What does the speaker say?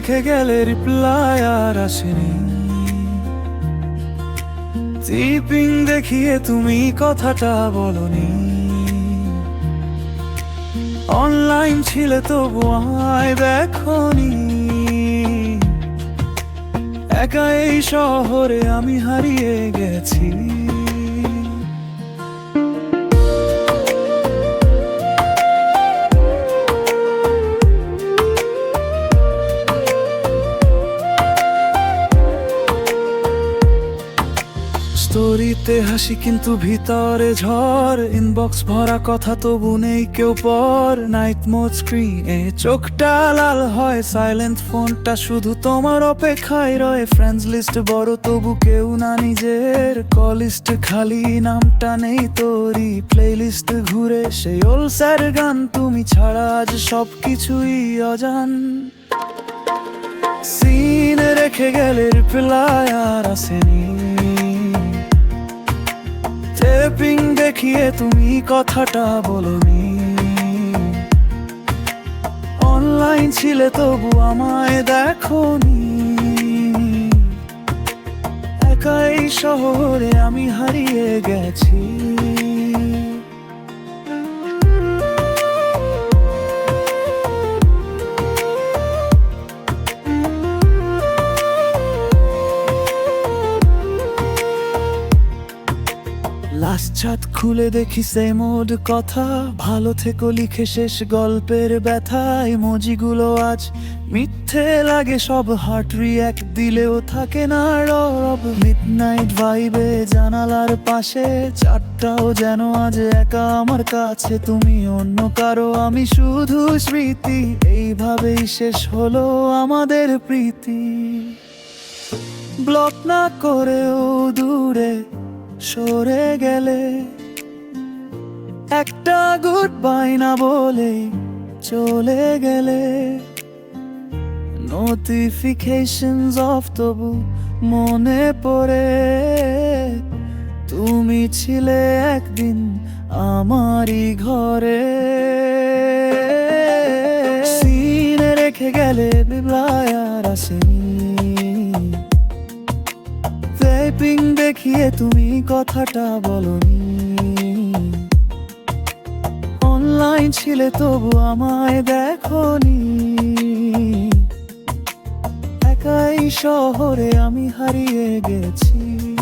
রেখে গেলে রিপ্লাই আর আসেনি। টিপিং দেখিয়ে তুমি কথাটা বলনি। অনলাইন ছিলে তবু আমায় দেখনি। একা এই শহরে আমি হারিয়ে গেছি। স্টোরিতে হাসি কিন্তু ভিতরে ঝড়। ইনবক্স ভরা কথা তবু নেই কেউ পর। নাইট মোড স্ক্রিনে চোখটা লাল হয়। সাইলেন্ট ফোনটা শুধু তোমার অপেক্ষায় রয়ে। ফ্রেন্ডস লিস্ট বড় তবু কেউ না নিজের। কল লিস্ট খালি নামটা নেই তোরই। প্লে লিস্ট ঘুরে সেই ওল্ড স্যার গান। তুমি ছাড়া আজ সবকিছুই অজান। সিন রেখে গেলে রিপ্লাই আর আসেনি। টেপিং দেখিয়ে তুমি কথাটা বলনি। অনলাইন ছিলে তবু আমায় দেখনি। একা এই শহরে আমি হারিয়ে গেছি। লাস্ট চাঁদ খুলে দেখি সেম ওল্ড কথা। ভালো থেকো লিখে শেষ গল্পের ব্যথা। ইমোজিগুলো আজ মিথ্যে লাগে সব। হার্ট রিঅ্যাক্ট দিলেও থাকে না রব। মিডনাইট ভাইবে জানালার পাশে। চারটাও যেন আজ একা আমার কাছে। তুমি অন্য কারো আমি শুধু স্মৃতি। এইভাবেই শেষ হলো আমাদের প্রীতি। ব্লক না করেও দূরে সরে গেলে। একটা গুড বাই না বলে চলে গেলে। নোটিফিকেশনস অফ তবু মনে পড়ে। তুমি ছিলে একদিন আমারই ঘরে। সিনে রেখে গেলে রিপ্লাই আর আসেনি। টেপিং দেখিয়ে তুমি কথাটা বলনি। অনলাইন ছিলে তবু আমায় দেখনি। একাই শহরে আমি হারিয়ে গেছি।